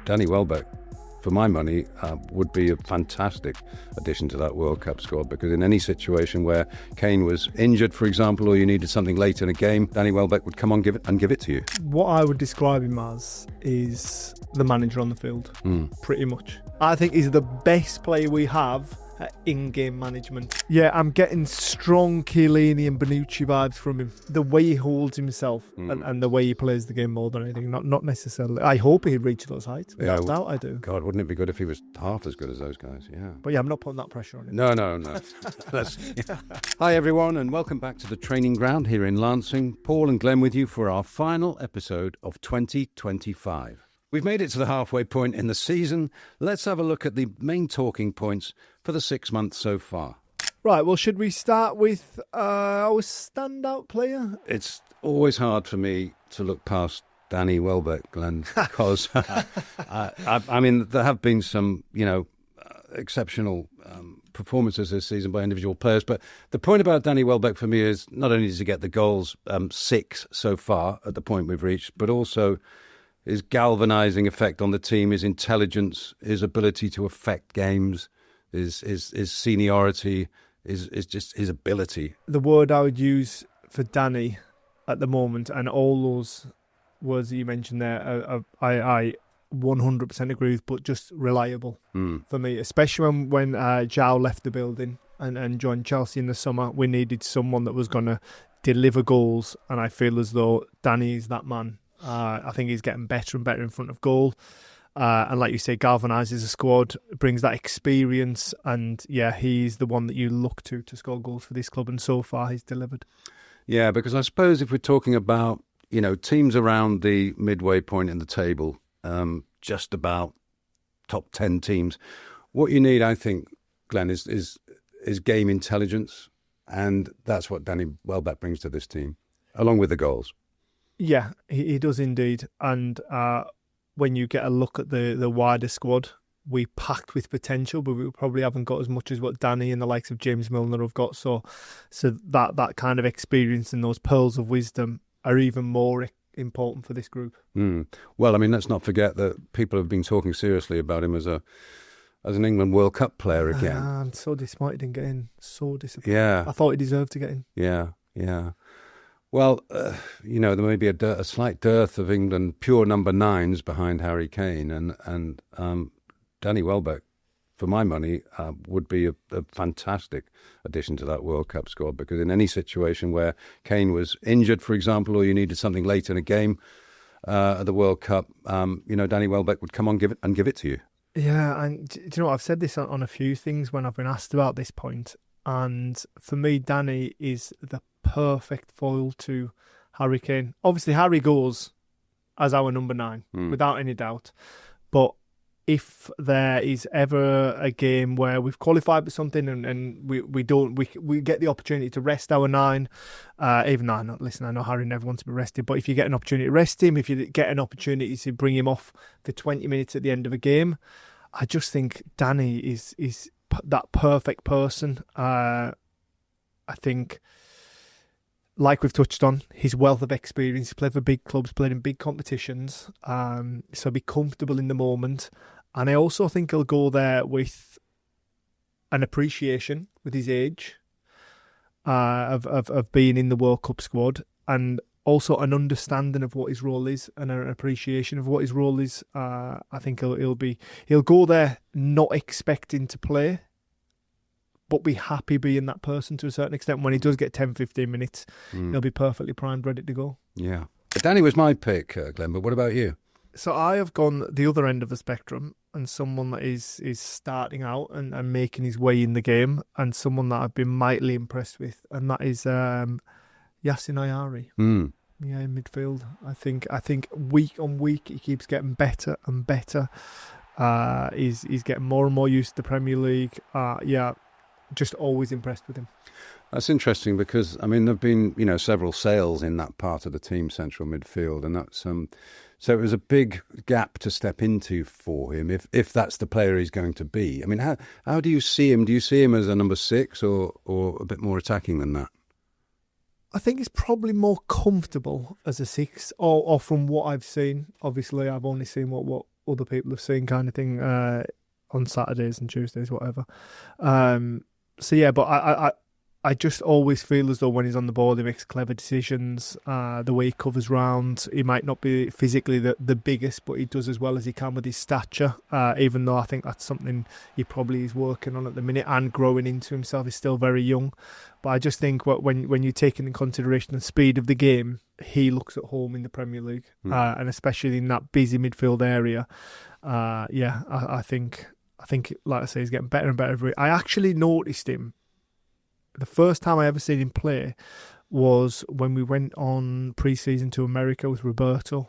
Danny Welbeck, for my money, would be a fantastic addition to that World Cup squad, because in any situation where Kane was injured, for example, or you needed something late in a game, Danny Welbeck would come on give it to you. What I would describe him as is the manager on the field, pretty much. I think he's the best player we have at in-game management. Yeah, I'm getting strong Chiellini and Bonucci vibes from him. The way he holds himself and the way he plays the game more than anything. Not necessarily. I hope he'd reach those heights. Without doubt, I do. God, wouldn't it be good if he was half as good as those guys? Yeah. But yeah, I'm not putting that pressure on him. No. Hi everyone, and welcome back to the training ground here in Lancing. Paul and Glenn with you for our final episode of 2025. We've made it to the halfway point in the season. Let's have a look at the main talking points for the 6 months so far. Right, well, should we start with our standout player? It's always hard for me to look past Danny Welbeck, Glenn, because I mean, there have been some, exceptional performances this season by individual players. But the point about Danny Welbeck for me is not only does he get the goals, 6 so far at the point we've reached, but also his galvanising effect on the team, his intelligence, his ability to affect games, his seniority, is just his ability. The word I would use for Danny at the moment, and all those words that you mentioned there, I 100% agree with, but just reliable for me, especially when Zhao left the building and joined Chelsea in the summer. We needed someone that was going to deliver goals, and I feel as though Danny is that man. I think he's getting better and better in front of goal. And like you say, galvanises a squad, brings that experience. And yeah, he's the one that you look to score goals for this club. And so far, he's delivered. Yeah, because I suppose if we're talking about, teams around the midway point in the table, just about top 10 teams, what you need, I think, Glenn, is game intelligence. And that's what Danny Welbeck brings to this team, along with the goals. Yeah, he does indeed. And when you get a look at the wider squad, we packed with potential, but we probably haven't got as much as what Danny and the likes of James Milner have got. So that kind of experience and those pearls of wisdom are even more important for this group. Well, I mean, let's not forget that people have been talking seriously about him as an England World Cup player again. I'm so disappointed he didn't get in. So disappointed. Yeah. I thought he deserved to get in. Yeah. Well, there may be a slight dearth of England pure number 9s behind Harry Kane, and Danny Welbeck, for my money, would be a fantastic addition to that World Cup squad, because in any situation where Kane was injured, for example, or you needed something late in a game at the World Cup, Danny Welbeck would come on give it to you. Yeah, and do you know what? I've said this on a few things when I've been asked about this point, and for me, Danny is the perfect foil to Harry Kane. Obviously, Harry goes as our number 9, without any doubt. But if there is ever a game where we've qualified for something and we get the opportunity to rest our 9, even though I know Harry never wants to be rested, but if you get an opportunity to rest him, if you get an opportunity to bring him off for 20 minutes at the end of a game, I just think Danny is that perfect person. I think, like we've touched on, his wealth of experience, he's played for big clubs, played in big competitions, so be comfortable in the moment. And I also think he'll go there with an appreciation with his age of being in the World Cup squad, and also an understanding of what his role is and an appreciation of what his role is. I think he'll go there not expecting to play, but be happy being that person to a certain extent. When he does get 10-15 minutes, he'll be perfectly primed, ready to go. Yeah. Danny was my pick, Glenn, but what about you? So I have gone the other end of the spectrum, and someone that is starting out and making his way in the game, and someone that I've been mightily impressed with, and that is Yasin Ayari. Yeah, in midfield. I think week on week he keeps getting better and better. He's getting more and more used to the Premier League. Just always impressed with him. That's interesting because, I mean, there have been, several sales in that part of the team, central midfield, and that's so it was a big gap to step into for him if that's the player he's going to be. I mean, how do you see him? Do you see him as a number 6 or a bit more attacking than that? I think he's probably more comfortable as a 6, or from what I've seen. Obviously, I've only seen what other people have seen, kind of thing, on Saturdays and Tuesdays, whatever. So yeah, but I just always feel as though when he's on the ball, he makes clever decisions. The way he covers round, he might not be physically the biggest, but he does as well as he can with his stature. Even though I think that's something he probably is working on at the minute and growing into himself. He's still very young, but I just think when you take into consideration the speed of the game, he looks at home in the Premier League, and especially in that busy midfield area. I think like I say, he's getting better and better every week. I actually noticed him. The first time I ever seen him play was when we went on pre-season to America with Roberto,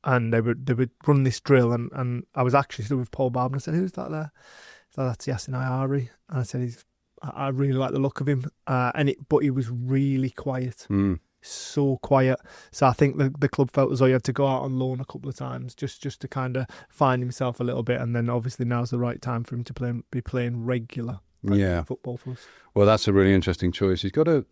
and they would run this drill, and I was actually still with Paul Barber, and I said, "Who's that there?" So that's Yasin Ayari, and I said, I really like the look of him, but he was really quiet, so quiet. So I think the club felt as though he had to go out on loan a couple of times just to kind of find himself a little bit, and then obviously now's the right time for him to be playing regular. Football for us. Well, that's a really interesting choice. He's got a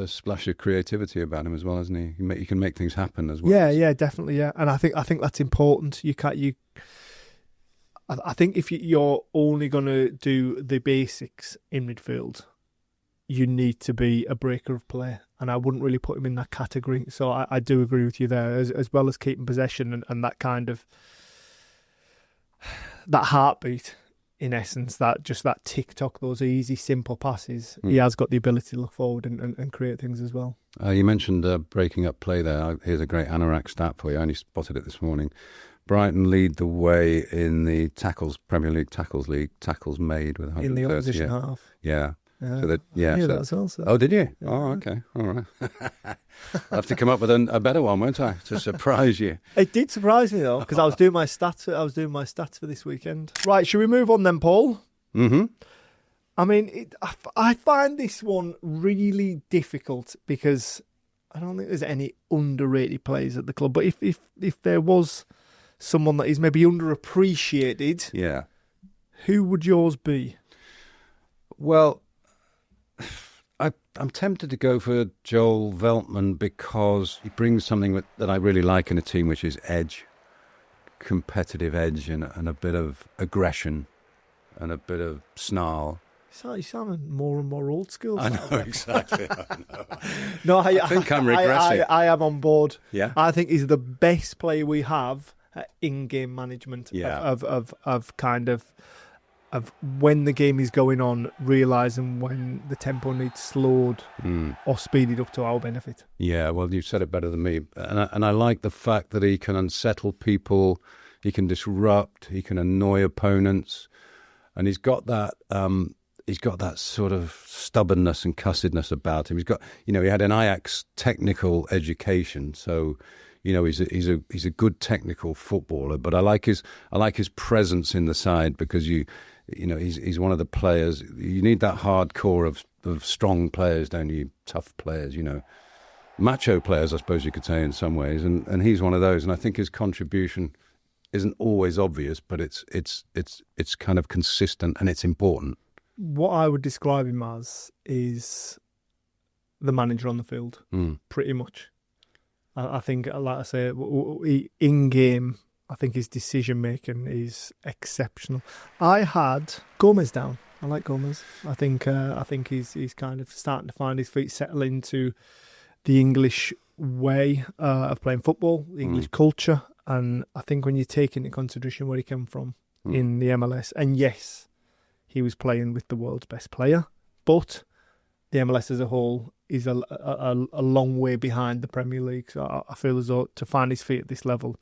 splash of creativity about him as well, hasn't he? He can make things happen as well. Yeah, definitely. Yeah, and I think that's important. I think if you're only going to do the basics in midfield, you need to be a breaker of play, and I wouldn't really put him in that category. So I do agree with you there, as well as keeping possession and that kind of that heartbeat. In essence, that tick-tock, those easy, simple passes, he has got the ability to look forward and create things as well. You mentioned breaking up play there. Here's a great Anorak stat for you. I only spotted it this morning. Brighton lead the way in the Premier League tackles made with 130. In the opposition half. Yeah. So that's also. Oh, did you? Yeah. Oh, okay. All right. I'll have to come up with a better one, won't I, to surprise you? It did surprise me though, because I was doing my stats for this weekend. Right, should we move on then, Paul? Mm-hmm. I mean, I find this one really difficult because I don't think there's any underrated players at the club. But if there was someone that is maybe underappreciated, yeah, who would yours be? Well, I'm tempted to go for Joel Veltman because he brings something that I really like in a team, which is edge, competitive edge, and a bit of aggression and a bit of snarl. You sound more and more old school. I know, exactly. I know. No, I think I'm regressing. I am on board. Yeah. I think he's the best player we have at in-game management of kind of when the game is going on, realising when the tempo needs slowed or speeded up to our benefit. Yeah, well, you said it better than me. And I like the fact that he can unsettle people, he can disrupt, he can annoy opponents, and he's got that sort of stubbornness and cussedness about him. He's got, he had an Ajax technical education, so he's a good technical footballer. But I like his presence in the side because he's one of the players. You need that hardcore of strong players, don't you? Tough players, macho players, I suppose you could say in some ways, and he's one of those. And I think his contribution isn't always obvious, but it's kind of consistent and it's important. What I would describe him as is the manager on the field, pretty much. I think, like I say, in game, I think his decision making is exceptional. I had Gomez down. I like Gomez. I think he's kind of starting to find his feet, settle into the English way of playing football, the English culture, and I think when you take into consideration where he came from in the MLS, and yes, he was playing with the world's best player, but the MLS as a whole is a long way behind the Premier League. So I feel as though to find his feet at this level,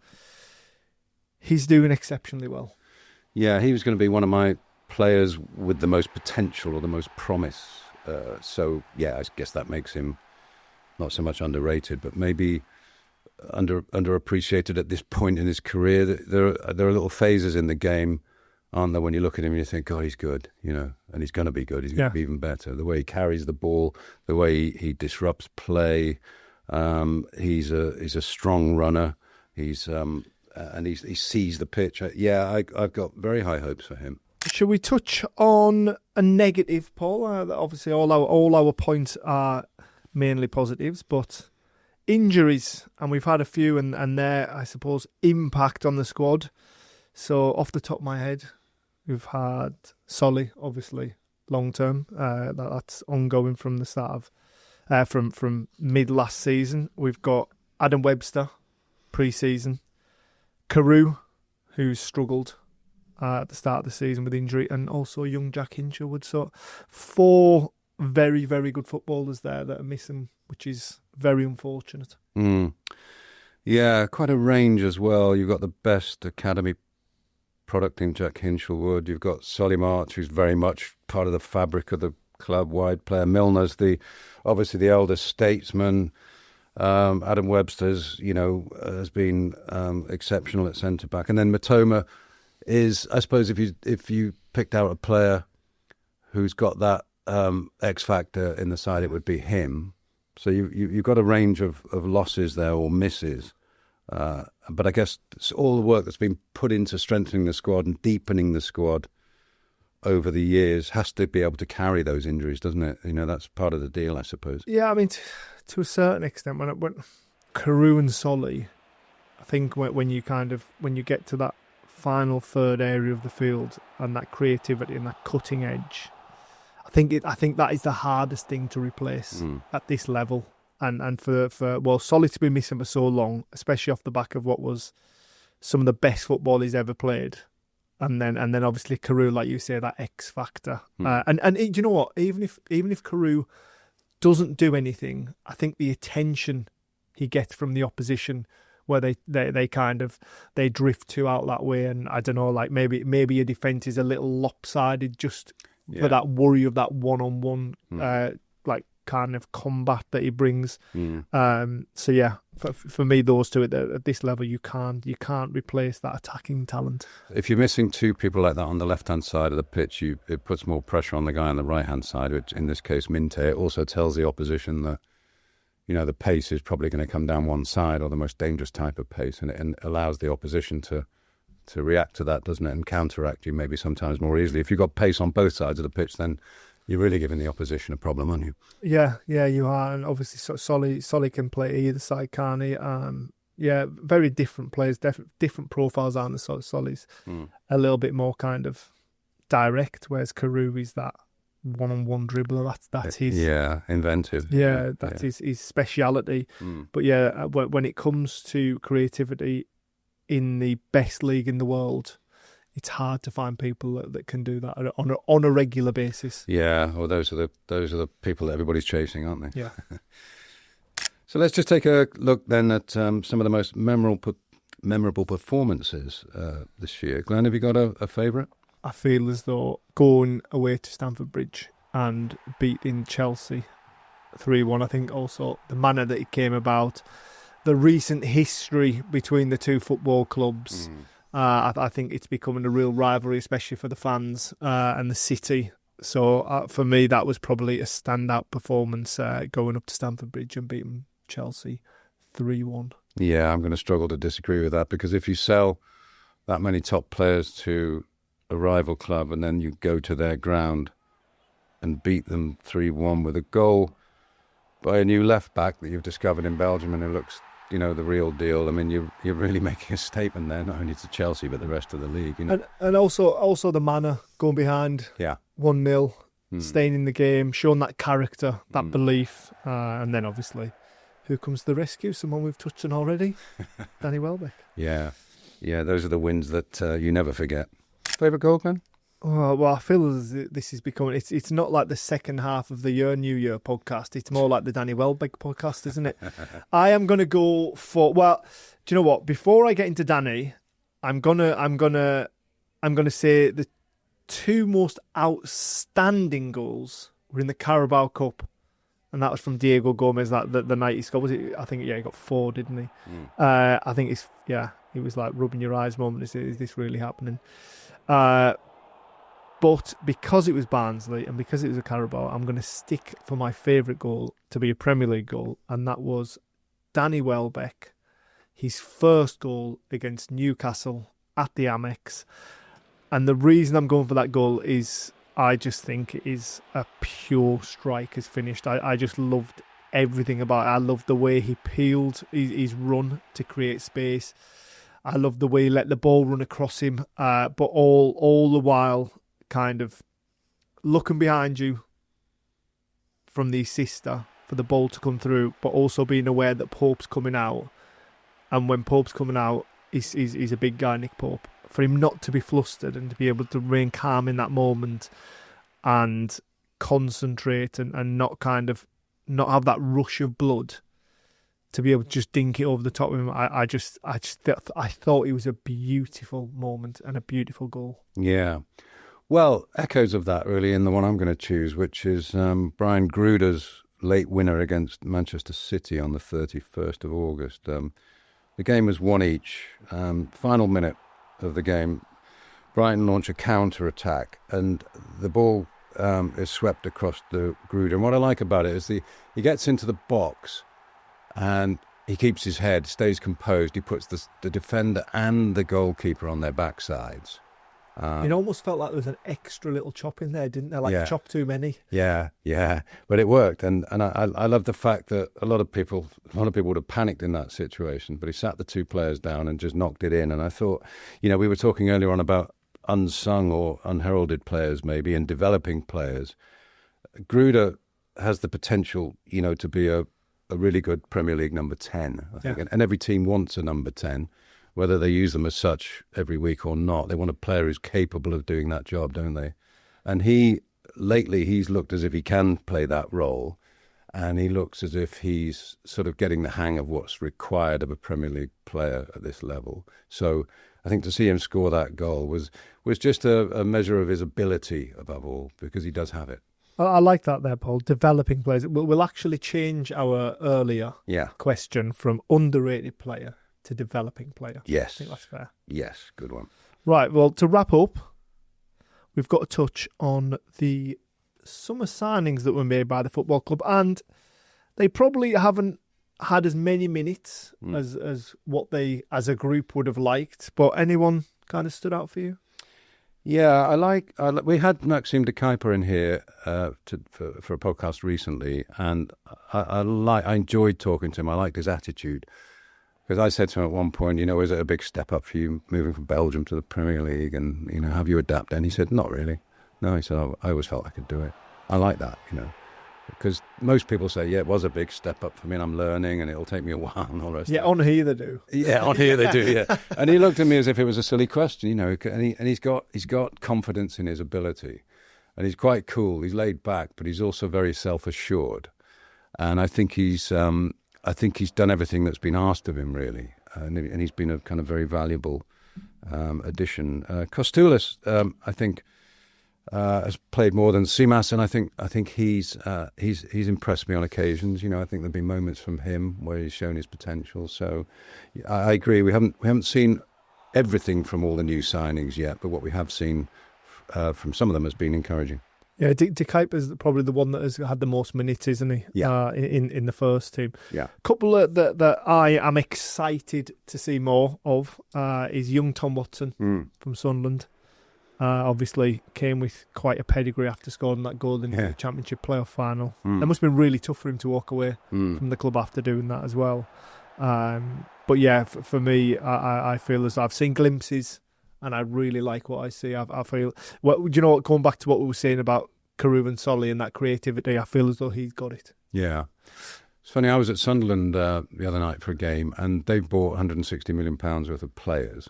he's doing exceptionally well. Yeah, he was going to be one of my players with the most potential or the most promise. So, yeah, I guess that makes him not so much underrated, but maybe underappreciated at this point in his career. There are little phases in the game, aren't there, when you look at him and you think, God, he's good, and he's going to be good. He's going to be even better. The way he carries the ball, the way he disrupts play. He's a strong runner. And he sees the pitch. I've got very high hopes for him. Shall we touch on a negative, Paul? Obviously, all our points are mainly positives, but Injuries, and we've had a few, and their, I suppose, impact on the squad. So off the top of my head, we've had Solly, obviously, long term. That's ongoing from the start of from mid last season. We've got Adam Webster, pre-season. Carew, who's struggled at the start of the season with injury, and also young Jack Hinchelwood. So 4 very, very good footballers there that are missing, which is very unfortunate. Yeah, quite a range as well. You've got the best academy product in Jack Hinchelwood. You've got Solly March, who's very much part of the fabric of the club-wide player. Milner's obviously the elder statesman. Adam Webster's, has been exceptional at centre-back. And then Matoma is, I suppose, if you picked out a player who's got that X factor in the side, it would be him. So you've got a range of losses there, or misses. But I guess all the work that's been put into strengthening the squad and deepening the squad over the years has to be able to carry those injuries, doesn't it? That's part of the deal, I suppose. Yeah, I mean, to a certain extent, when Carew and Solly, I think when you get to that final third area of the field and that creativity and that cutting edge, I think that is the hardest thing to replace at this level. And for Solly to be missing for so long, especially off the back of what was some of the best football he's ever played, and then obviously Carew, like you say, that X factor. And you know what? Even if Carew doesn't do anything, I think the attention he gets from the opposition, where they drift too out that way, and I don't know, like maybe your defence is a little lopsided just for that worry of that one-on-one like kind of combat that he brings. So yeah, for me, those two at this level, you can't replace that attacking talent. If you're missing 2 people like that on the left-hand side of the pitch, it puts more pressure on the guy on the right-hand side, which in this case Minte. It also tells the opposition that the pace is probably going to come down one side, or the most dangerous type of pace, and allows the opposition to react to that, doesn't it, and counteract you maybe sometimes more easily. If you've got pace on both sides of the pitch, then you're really giving the opposition a problem, aren't you? Yeah, you are. And obviously Solly can play either side, can't he? Very different players, different profiles, aren't there? Solly's a little bit more kind of direct, whereas Carew is that one-on-one dribbler. That's his... Yeah, inventive. Yeah, that's his speciality. But yeah, when it comes to creativity in the best league in the world, it's hard to find people that can do that on a regular basis. Yeah, well, those are the people that everybody's chasing, aren't they? Yeah. So let's just take a look then at some of the most memorable performances this year. Glenn, have you got a favourite? I feel as though going away to Stamford Bridge and beating Chelsea 3-1, I think also the manner that it came about, the recent history between the two football clubs. I think it's becoming a real rivalry, especially for the fans and the city. So for me, that was probably a standout performance, going up to Stamford Bridge and beating Chelsea 3-1. Yeah, I'm going to struggle to disagree with that, because if you sell that many top players to a rival club and then you go to their ground and beat them 3-1 with a goal by a new left-back that you've discovered in Belgium and who looks, the real deal. I mean, you're really making a statement there, not only to Chelsea but the rest of the league. And also the manner, going behind 1-0, staying in the game, showing that character, that belief, and then obviously, who comes to the rescue? Someone we've touched on already, Danny Welbeck. Yeah, those are the wins that you never forget. Favourite goal, Glenn? Oh, well, I feel as this is becoming... It's not like the second half of the New Year podcast. It's more like the Danny Welbeck podcast, isn't it? I am going to go for... Well, do you know what? Before I get into Danny, I'm gonna say the 2 most outstanding goals were in the Carabao Cup, and that was from Diego Gomez. The night he scored, was it? I think he got 4, didn't he? I think it was like rubbing your eyes moment. Is this really happening? But because it was Barnsley and because it was a Carabao, I'm going to stick for my favourite goal to be a Premier League goal, and that was Danny Welbeck, his first goal against Newcastle at the Amex. And the reason I'm going for that goal is I just think it is a pure striker's finish. I just loved everything about it. I loved the way he peeled his run to create space. I loved the way he let the ball run across him, but all the while kind of looking behind you from the assister for the ball to come through, but also being aware that Pope's coming out. And when Pope's coming out, he's a big guy, Nick Pope. For him not to be flustered and to be able to remain calm in that moment and concentrate and not have that rush of blood to be able to just dink it over the top of him. I thought it was a beautiful moment and a beautiful goal. Yeah. Well, echoes of that really in the one I'm going to choose, which is Brian Gruder's late winner against Manchester City on the 31st of August. The game was 1 each. Final minute of the game, Brighton launch a counter-attack and the ball is swept across the Gruder. And what I like about it is he gets into the box and he keeps his head, stays composed. He puts the defender and the goalkeeper on their backsides. It almost felt like there was an extra little chop in there, didn't there? Like chop too many. Yeah. But it worked, and I love the fact that a lot of people would have panicked in that situation, but he sat the two players down and just knocked it in. And I thought, we were talking earlier on about unsung or unheralded players, maybe, and developing players. Gruder has the potential, to be a really good Premier League number 10, I think, and every team wants a number 10. Whether they use them as such every week or not, they want a player who's capable of doing that job, don't they? And lately he's looked as if he can play that role, and he looks as if he's sort of getting the hang of what's required of a Premier League player at this level. So I think to see him score that goal was just a measure of his ability above all, because he does have it. I like that there, Paul. Developing players. We'll actually change our earlier question from underrated player to developing player. Yes. I think that's fair. Yes, good one. Right, well, to wrap up, we've got to touch on the summer signings that were made by the football club, and they probably haven't had as many minutes as what they, as a group, would have liked, but anyone kind of stood out for you? Yeah, we had Maxime de Kuyper in here for a podcast recently, and I enjoyed talking to him. I liked his attitude. Because I said to him at one point, is it a big step up for you moving from Belgium to the Premier League, and have you adapted? And he said, not really. No, he said, I always felt I could do it. I like that, because most people say, yeah, it was a big step up for me, and I'm learning, and it'll take me a while, and all the rest. Yeah, on here they do. Yeah, on here they do. Yeah, and he looked at me as if it was a silly question, and he's got confidence in his ability, and he's quite cool. He's laid back, but he's also very self-assured, and I think he's done everything that's been asked of him, really, and he's been a kind of very valuable addition. Kostoulis, I think, has played more than Simas, and I think he's impressed me on occasions. I think there've been moments from him where he's shown his potential. So I agree. We haven't seen everything from all the new signings yet, but what we have seen from some of them has been encouraging. Yeah, De Kuyper is probably the one that has had the most minutes, isn't he? Yeah. In the first team. Yeah. Couple that I am excited to see more of is young Tom Watson from Sunderland. Obviously came with quite a pedigree after scoring that goal in the Championship playoff final. It must have been really tough for him to walk away from the club after doing that as well. But yeah, for me, I feel as I've seen glimpses. And I really like what I see. I feel, going back to what we were saying about Carew and Solly and that creativity, I feel as though he's got it. Yeah. It's funny, I was at Sunderland the other night for a game, and they've bought £160 million worth of players.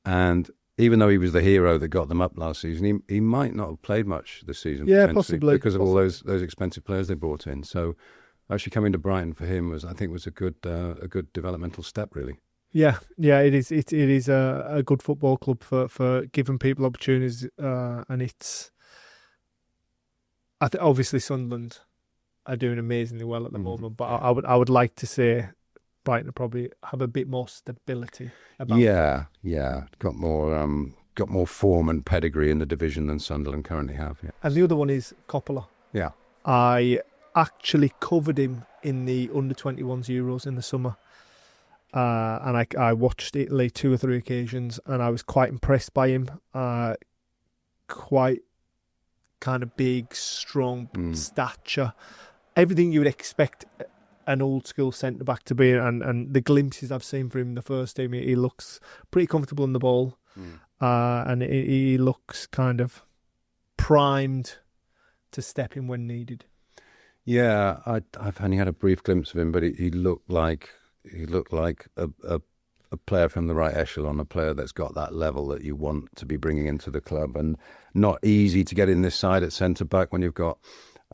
And even though he was the hero that got them up last season, he might not have played much this season. Yeah, possibly. Because of all those expensive players they brought in. So actually coming to Brighton for him was a good developmental step, really. Yeah, it is. It is a good football club for giving people opportunities, and it's. I think obviously Sunderland are doing amazingly well at the moment, but I would like to say Brighton probably have a bit more stability. Yeah, got more form and pedigree in the division than Sunderland currently have. Yeah. And the other one is Coppola. Yeah, I actually covered him in the under-21s Euros in the summer. And I watched Italy 2 or 3 occasions, and I was quite impressed by him. Quite kind of big, strong stature, everything you would expect an old school centre back to be, and the glimpses I've seen from him in the first team, he looks pretty comfortable on the ball, and he looks kind of primed to step in when needed. Yeah, I've only had a brief glimpse of him, but he looked like a player from the right echelon, a player that's got that level that you want to be bringing into the club, and not easy to get in this side at centre back when you've got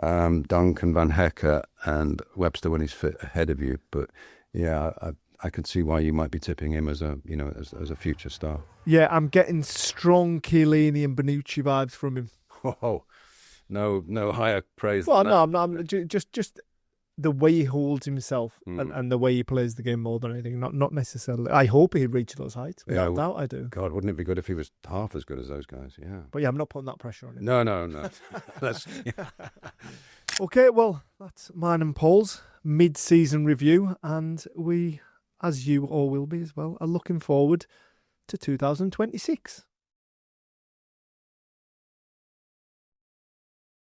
Duncan, Van Hecker, and Webster when he's fit ahead of you. But yeah, I could see why you might be tipping him as a as a future star. Yeah, I'm getting strong Chiellini and Bonucci vibes from him. Whoa, no higher praise. Well, than no, that. I'm just the way he holds himself and the way he plays the game more than anything. Not necessarily. I hope he'd reach those heights. Without doubt, I do. God, wouldn't it be good if he was half as good as those guys? Yeah. But yeah, I'm not putting that pressure on him. No. Okay, well, that's mine and Paul's mid-season review, and we, as you all will be as well, are looking forward to 2026.